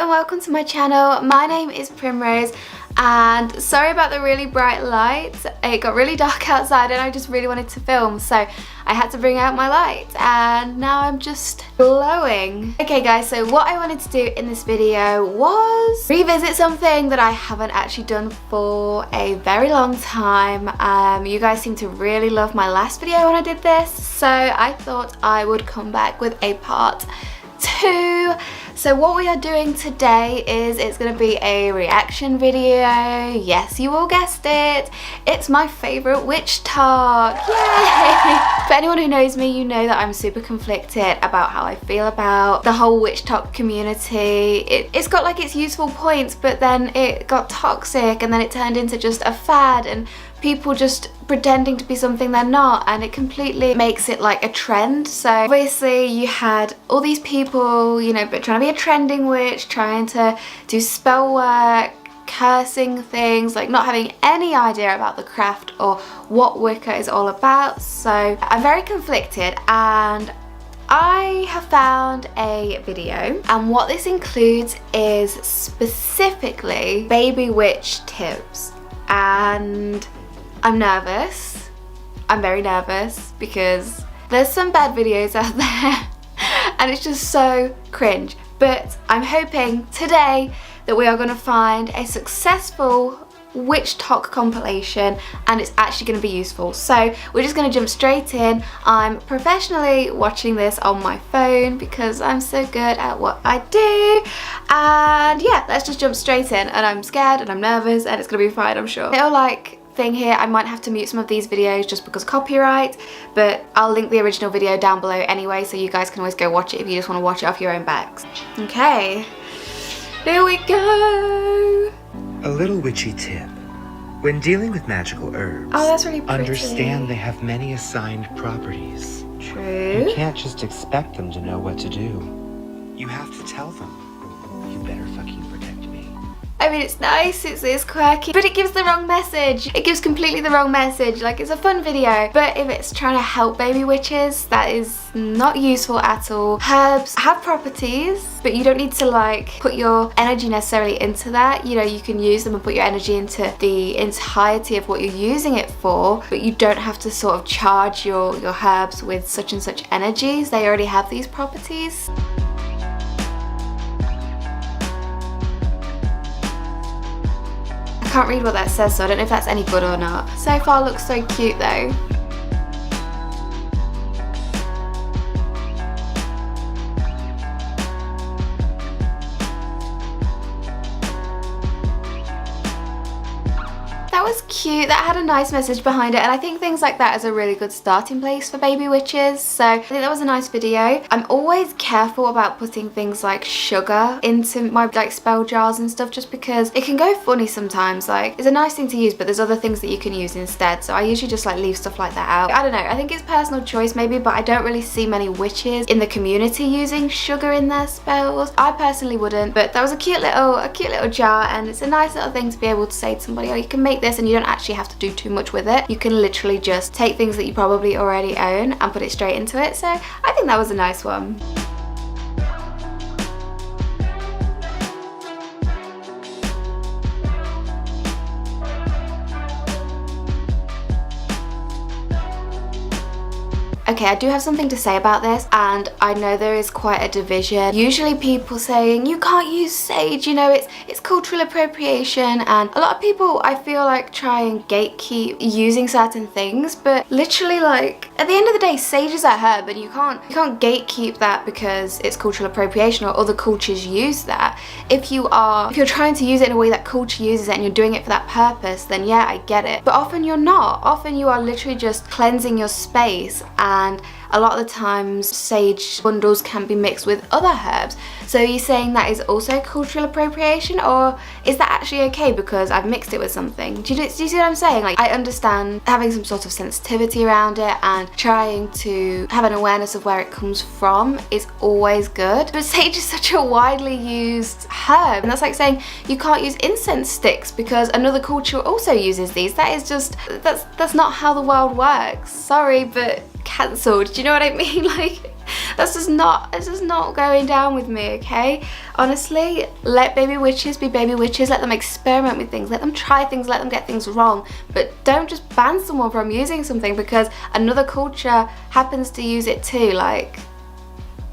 and welcome to my channel. My name is Primrose and sorry about the really bright lights. It got really dark outside and I just really wanted to film, so I had to bring out my light and now I'm just glowing. Okay guys, so what I wanted to do in this video was revisit something that I haven't actually done for a very long time. You guys seem to really love my last video when I did this, so I thought I would come back with a part 2. So what we are doing today is it's going to be a reaction video. Yes, you all guessed it. It's my favourite witch talk. Yay! For anyone who knows me, you know that I'm super conflicted about how I feel about the whole witch talk community. It's got like its useful points, but then it got toxic and then it turned into just a fad and people just pretending to be something they're not, and it completely makes it like a trend. So obviously you had all these people, you know, but trying to be a trending witch, trying to do spell work, cursing things, like not having any idea about the craft or what Wicca is all about. So I'm very conflicted and I have found a video, and what this includes is specifically baby witch tips. And I'm nervous. I'm very nervous because there's some bad videos out there and it's just so cringe. But I'm hoping today that we are going to find a successful witch talk compilation and it's actually going to be useful. So we're just going to jump straight in. I'm professionally watching this on my phone because I'm so good at what I do. And yeah, let's just jump straight in. And I'm scared and I'm nervous and it's going to be fine, I'm sure. Little like thing here, I might have to mute some of these videos just because of copyright, but I'll link the original video down below anyway, so you guys can always go watch it if you just want to watch it off your own backs. Okay, here we go. A little witchy tip. When dealing with magical herbs, oh, that's really pretty. Understand they have many assigned properties. True. You can't just expect them to know what to do. You have to tell them. You better fucking protect me. I mean, it's nice, it's quirky, but it gives the wrong message. It gives completely the wrong message. Like, it's a fun video, but if it's trying to help baby witches, that is not useful at all. Herbs have properties, but you don't need to like put your energy necessarily into that. You know, you can use them and put your energy into the entirety of what you're using it for, but you don't have to sort of charge your herbs with such and such energies. They already have these properties. I can't read what that says, so I don't know if that's any good or not. So far looks so cute though. That was cute, that had a nice message behind it, and I think things like that is a really good starting place for baby witches, so I think that was a nice video. I'm always careful about putting things like sugar into my like spell jars and stuff, just because it can go funny sometimes. Like, it's a nice thing to use, but there's other things that you can use instead, so I usually just like leave stuff like that out. I don't know, I think it's personal choice maybe, but I don't really see many witches in the community using sugar in their spells. I personally wouldn't, but that was a cute little jar, and it's a nice little thing to be able to say to somebody, oh, you can make this and you don't actually have to do too much with it. You can literally just take things that you probably already own and put it straight into it. So I think that was a nice one. Okay, I do have something to say about this, and I know there is quite a division. Usually people saying you can't use sage, you know, it's cultural appropriation, and a lot of people I feel like try and gatekeep using certain things, but literally like at the end of the day, sage is a herb and you can't gatekeep that because it's cultural appropriation or other cultures use that. If you're trying to use it in a way that culture uses it and you're doing it for that purpose, then yeah, I get it. But often you're not. Often you are literally just cleansing your space, and a lot of the times sage bundles can be mixed with other herbs. So are you saying that is also cultural appropriation, or is that actually okay because I've mixed it with something? Do you see what I'm saying? Like, I understand having some sort of sensitivity around it and trying to have an awareness of where it comes from is always good, but sage is such a widely used herb, and that's like saying you can't use incense sticks because another culture also uses these. That is just, that's not how the world works. Sorry, but cancelled. Do you know what I mean? Like, That's just not going down with me, okay? Honestly, let baby witches be baby witches. Let them experiment with things. Let them try things. Let them get things wrong. But don't just ban someone from using something because another culture happens to use it too. Like,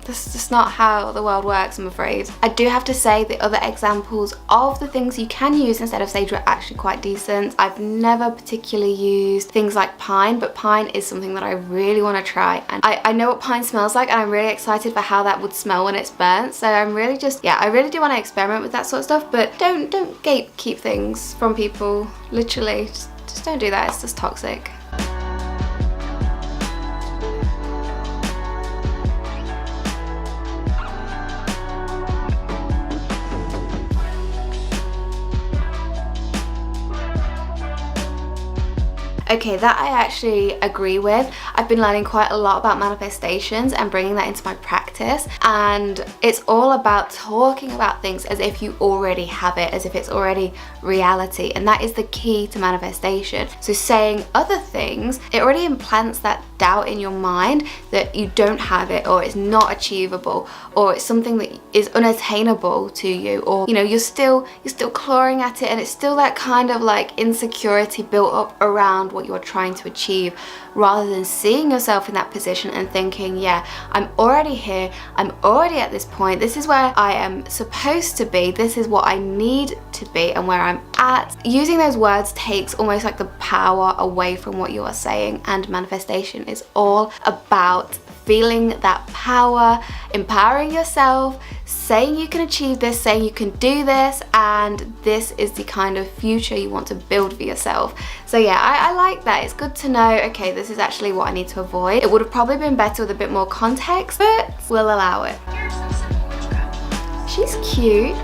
this is just not how the world works, I'm afraid. I do have to say the other examples of the things you can use instead of sage were actually quite decent. I've never particularly used things like pine, but pine is something that I really want to try. And I know what pine smells like, and I'm really excited for how that would smell when it's burnt. So I'm really just, yeah, I really do want to experiment with that sort of stuff, but don't gatekeep things from people. Literally, just don't do that. It's just toxic. Okay, that I actually agree with. I've been learning quite a lot about manifestations and bringing that into my practice, and it's all about talking about things as if you already have it, as if it's already reality, and that is the key to manifestation. So saying other things, it already implants that doubt in your mind that you don't have it, or it's not achievable, or it's something that is unattainable to you, or you know, you're still clawing at it, and it's still that kind of like insecurity built up around what you're trying to achieve, rather than seeing yourself in that position and thinking, yeah, I'm already here, I'm already at this point, this is where I am supposed to be, this is what I need to be and where I'm at. Using those words takes almost like the power away from what you are saying, and manifestation is all about feeling that power, empowering yourself, saying you can achieve this, saying you can do this, and this is the kind of future you want to build for yourself. So yeah, I like that. It's good to know, okay, this is actually what I need to avoid. It would have probably been better with a bit more context, but we'll allow it. Here's some simple witchcraft. She's cute.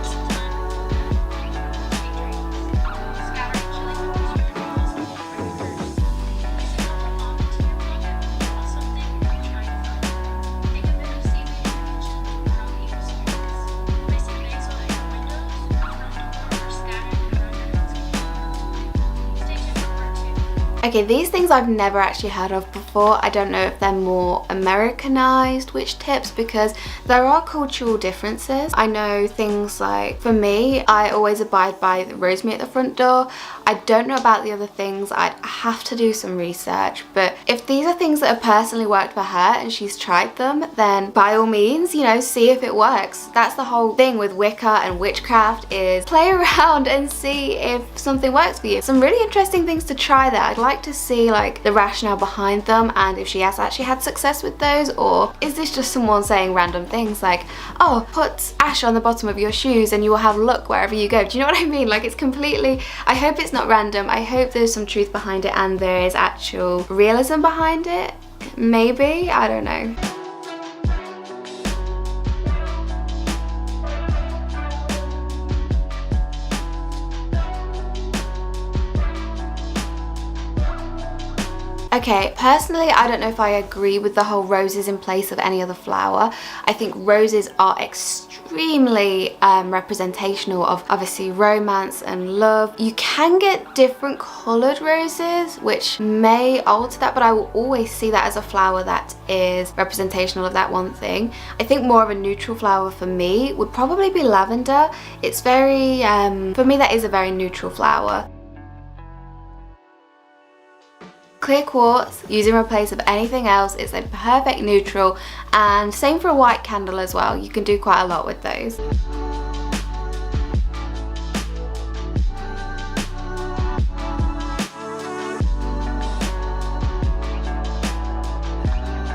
Okay, these things I've never actually heard of before. I don't know if they're more Americanized witch tips, because there are cultural differences. I know things like, for me, I always abide by the rosemary at the front door. I don't know about the other things. I'd have to do some research, but if these are things that have personally worked for her and she's tried them, then by all means, you know, see if it works. That's the whole thing with Wicca and witchcraft, is play around and see if something works for you. Some really interesting things to try there. I'd like to see like the rationale behind them, and if she has actually had success with those, or is this just someone saying random things like, oh, put ash on the bottom of your shoes and you will have luck wherever you go. Do you know what I mean? Like, it's completely, I hope it's not random. I hope there's some truth behind it and there is actual realism behind it. Maybe, I don't know. Okay, personally, I don't know if I agree with the whole roses in place of any other flower. I think roses are extremely representational of obviously romance and love. You can get different coloured roses, which may alter that, but I will always see that as a flower that is representational of that one thing. I think more of a neutral flower for me would probably be lavender. It's very, for me, that is a very neutral flower. Clear quartz, using in place of anything else, it's a perfect neutral, and same for a white candle as well. You can do quite a lot with those.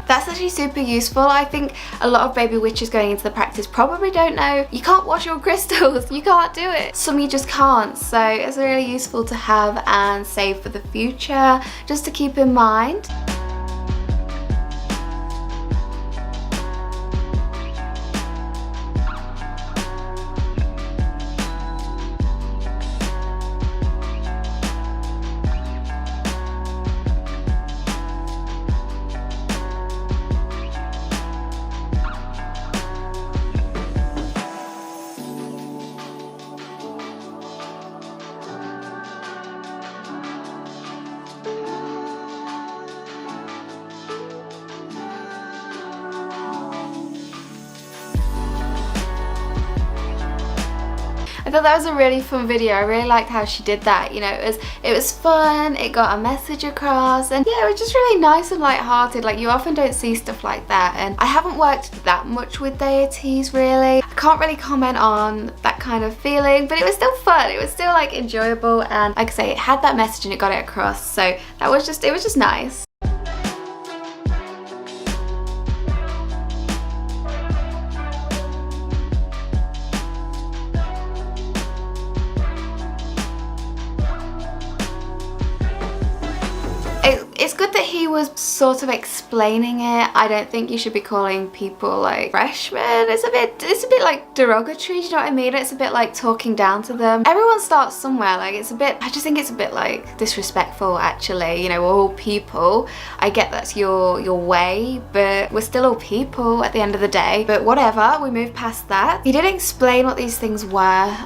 That's actually super useful. I think a lot of baby witches going into the practice probably don't know you can't wash your crystals, you can't do it. Some you just can't, so it's really useful to have and save for the future, just to keep in mind. I thought that was a really fun video. I really liked how she did that. You know, it was fun, it got a message across, and yeah, it was just really nice and light-hearted. Like, you often don't see stuff like that, and I haven't worked that much with deities really. I can't really comment on that kind of feeling, but it was still fun. It was still like enjoyable, and like I say, it had that message and it got it across, so that was just, it was just nice. It's good that he was sort of explaining it. I don't think you should be calling people like freshmen. It's a bit like derogatory, do you know what I mean? It's a bit like talking down to them. Everyone starts somewhere. Like, it's a bit, I just think it's a bit like disrespectful actually. You know, we're all people. I get that's your way, but we're still all people at the end of the day. But whatever, we moved past that. He did explain what these things were.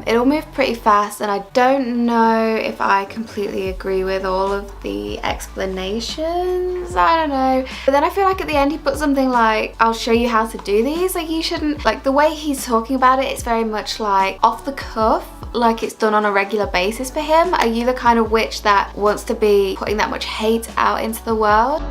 It all moved pretty fast, and I don't know if I completely agree with all of the explanations. I don't know, but then I feel like at the end he put something like, I'll show you how to do these. Like, you shouldn't, like, the way he's talking about it, it's very much like off the cuff, like it's done on a regular basis for him. Are you the kind of witch that wants to be putting that much hate out into the world?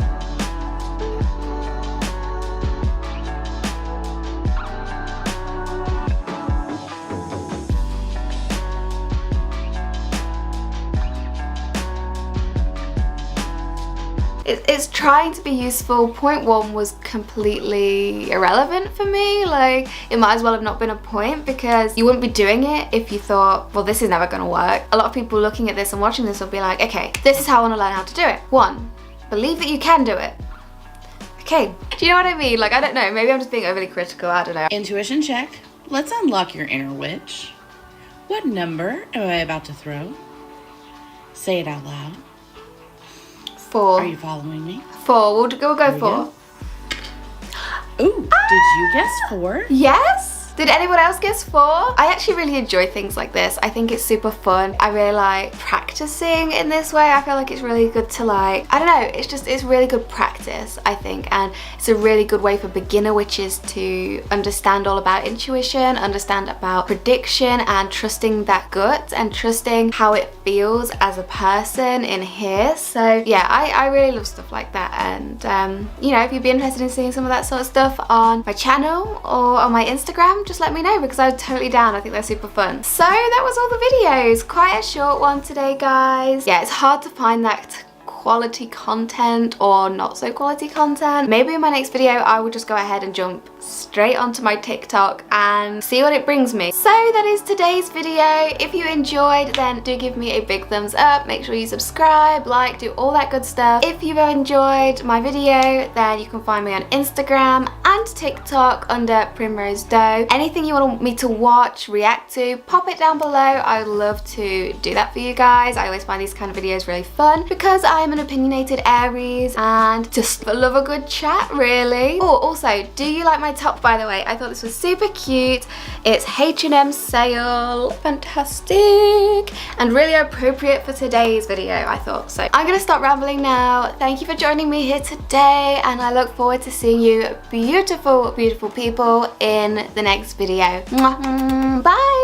It's trying to be useful. Point 1 was completely irrelevant for me. Like, it might as well have not been a point, because you wouldn't be doing it if you thought, well, this is never gonna work. A lot of people looking at this and watching this will be like, okay, this is how I want to learn how to do it. 1, believe that you can do it. Okay, do you know what I mean? Like, I don't know, maybe I'm just being overly critical, I don't know. Intuition check. Let's unlock your inner witch. What number am I about to throw? Say it out loud. 4. Are you following me? 4. We'll go 4. Ooh, did you guess 4? Yes? Did anyone else guess 4? I actually really enjoy things like this. I think it's super fun. I really like practicing in this way. I feel like it's really good to, like, I don't know, it's really good practice, I think, and it's a really good way for beginner witches to understand all about intuition, understand about prediction, and trusting that gut and trusting how it feels as a person in here. So yeah, I really love stuff like that, and you know, if you'd be interested in seeing some of that sort of stuff on my channel or on my Instagram, just let me know, because I'm totally down. I think they're super fun. So that was all the videos. Quite a short one today, guys. Yeah, it's hard to find that quality content or not so quality content. Maybe in my next video I will just go ahead and jump straight onto my TikTok and see what it brings me. So that is today's video. If you enjoyed, then do give me a big thumbs up. Make sure you subscribe, like, do all that good stuff. If you've enjoyed my video, then you can find me on Instagram and TikTok under PrimroseDoe. Anything you want me to watch, react to, pop it down below. I would love to do that for you guys. I always find these kind of videos really fun because I'm an opinionated Aries and just love a good chat, really. Oh, also, do you like my top, by the way? I thought this was super cute. It's H&M sale, fantastic, and really appropriate for today's video, I thought. So I'm gonna stop rambling now. Thank you for joining me here today, and I look forward to seeing you beautiful, beautiful people in the next video. Bye.